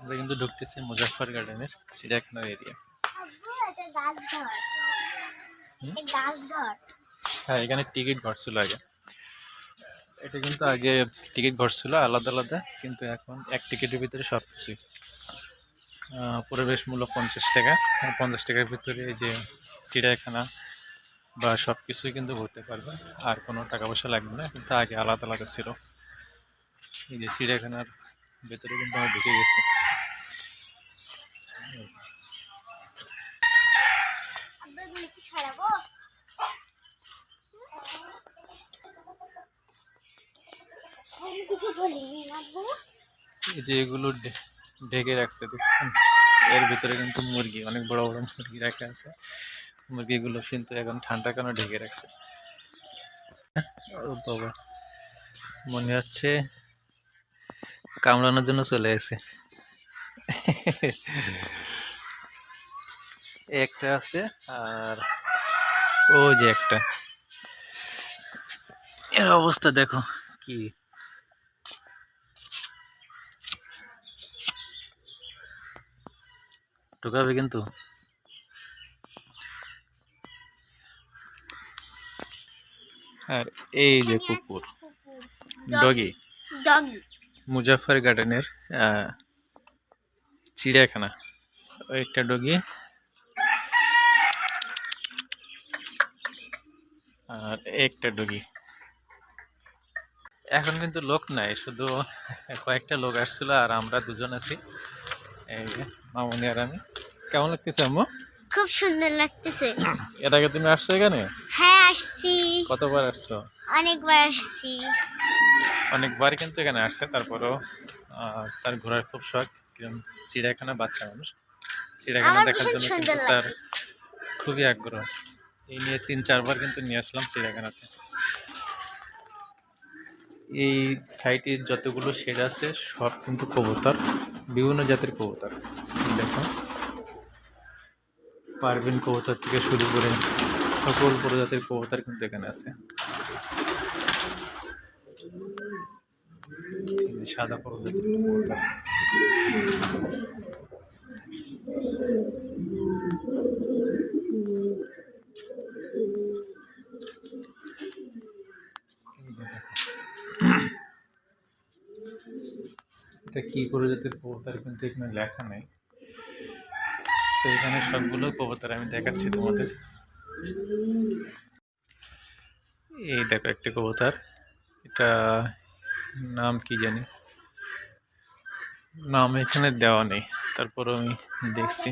আমরা কিন্তু ঢুকতেছি মুজাফফর গার্ডেনের চিড়িয়াখানার এরিয়া। হ্যাঁ, এখানে টিকিট ঘর ছিল আগে। এটা কিন্তু আগে টিকিট ঘর ছিল আলাদা আলাদা, কিন্তু এখন এক টিকিটের ভিতরে সব কিছুই। প্রবেশ মূল্য 50 টাকা। 50 টাকার ভিতরে এই যে চিড়িয়াখানা বা সব কিছুই কিন্তু ঘুরতে পারবেন, আর কোনো টাকা পয়সা লাগবে না। কিন্তু আগে আলাদা আলাদা ছিল। এই যে চিড়িয়াখানার ভেতরে কিন্তু আমরা ঢুকে গেছি। এই যে এগুলো ঢেকে রাখছে, দেখছেন? এর ভিতরে কিন্তু মুরগি, অনেক বড় বড় মুরগি রাখা আছে। মুরগিগুলো কিন্তু এখন ঠান্ডার কারণে ঢেকে রাখছে। ও বাবা, মনে হচ্ছে কামড়ানোর জন্য চলে এসে। একটা আছে, আর ও যে একটা, এর অবস্থা দেখো কি। ঢুকাবে কিন্তু। আর এই যে কুকুর, ডগি, মুজাফফর গার্ডেনের চিড়িয়াখানা। একটা ডগি আর একটা ডগি। এখন কিন্তু লোক নাই, শুধু কয়েকটা লোক আসছিল আর আমরা দুজন আছি। এই যে মামুনি আর আমি। কেমন লাগতেছে আম্মু? খুব সুন্দর লাগতেছে। এর আগে তুমি আসছো এখানে? হ্যাঁ, আসছি। কতবার আসছো? অনেকবার আসছি। অনেকবার কিন্তু এখানে আসছে, তারপরেও তার ঘোরার খুব শখ। চিড়িয়াখানা বাচ্চা মানুষ, চিড়িয়াখানা দেখার জন্য কিন্তু তার খুবই আগ্রহ। এই নিয়ে 3-4 বার কিন্তু নিয়ে আসলাম চিড়িয়াখানাতে। এই সাইটে যতগুলো শেড আছে সব কিন্তু কবুতর, বিভিন্ন জাতের কবুতর। দেখো, পারভিন কবুতর থেকে শুরু করে সকল প্রজাতির কবুতর কিন্তু এখানে আছে। সাদা প্রজাতির কবুতর। এটা কি প্রজাতির কবুতর কিন্তু এখানে লেখা নেই। তো এখানে সবগুলো কবুতর আমি দেখাচ্ছি তোমাদের। এই দেখো একটা কবুতর, এটা নাম কি জানি, নাম এখানে দেওয়া নেই, তারপর আমি দেখছি।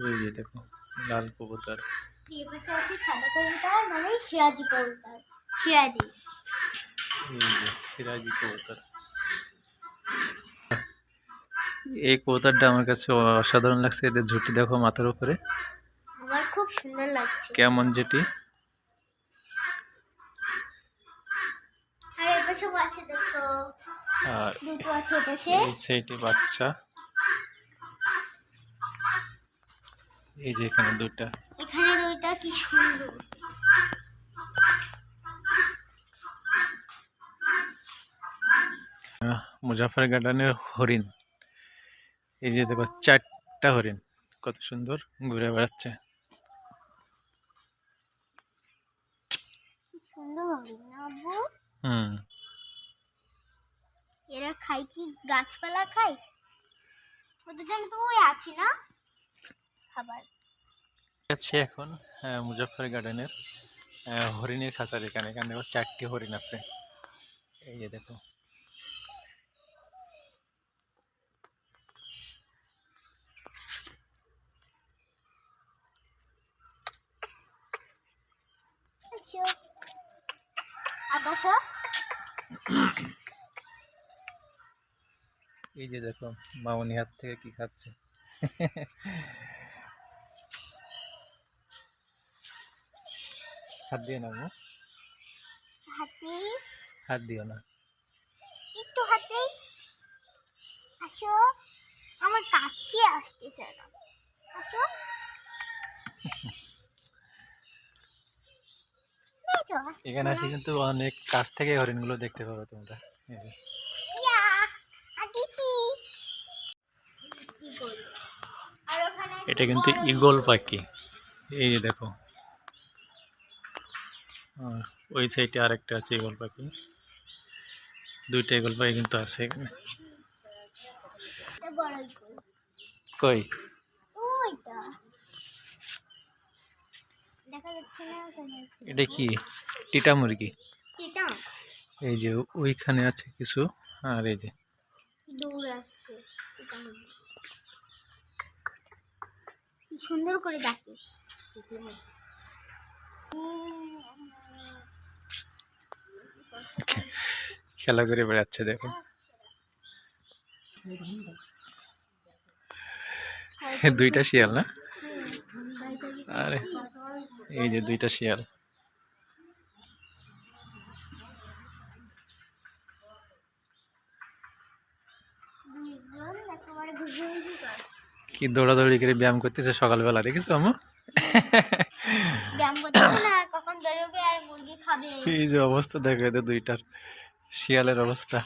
এই যে দেখো লাল কবুতর, সিরাজি কবুতর। এই কবুতরটা আমার কাছে অসাধারণ লাগছে। এদের ঝুঁটি দেখো মাথার উপরে, আমার খুব সুন্দর লাগছে। কেমন যেটি। আর এপাশে আছে দেখো, আর দুটো আছে এপাশে। এই সেইটি বাচ্চা, এই যে এখানে দুটা। এখানে দুইটা, কি সুন্দর। মুজাফফর গার্ডেনের হরিণ। এই যে দেখো 4টা হরিণ, কত সুন্দর ঘুরে বেড়াচ্ছে। সুন্দর হবে না আব্বু? এরা খায় কি? গাছপালা খায়? ওদের জন্য তো ওই আছি না খাবার। আছে এখন মুজাফফর গার্ডেনের হরিণের খাঁচার এখানে। এখানে দেখো 4টি হরিণ আছে। এই যে দেখো, এই যে দেখো মামনি হাত থেকে কি খাচ্ছে। হাত দিয়ে না মো, হাত দিও না। একটু হাতে আসো, আমার কাছে আসতেছে না। আসো। এখানে আসে কিন্তু অনেক কাছ থেকে হরিণগুলো দেখতে পাবে তোমরা। ইগল। আর ওখানে এটা কিন্তু ঈগল পাখি, এই যে দেখো। আর ওই সাইডে আরেকটা আছে ঈগল পাখি, দুইটা ঈগল পাখি কিন্তু আছে এখানে। একটা বড় ইগল। কই? ওইটা দেখা যাচ্ছে না ওখানে। এটা কি? টিটা মুরগি। এটা এই যে ওইখানে আছে কিছু, আর এই যে দূর আসছে। এটা কি সুন্দর করে ডাকে। খেলা করে বেড়াচ্ছে দেখো। দুইটা শিয়াল না? আরে এই যে দুইটা শিয়াল। দুইজন একেবারে ঘুষি করে কি দৌড়াদৌড়ি করে ব্যায়াম করতেছে সকালবেলা, দেখেছো আম্মু? ব্যায়াম করতে না, কখন দৌড়বে আর মুরগি খাবে। এই যে অবস্থা দেখো এদের দুইটার, শিয়ালের অবস্থা।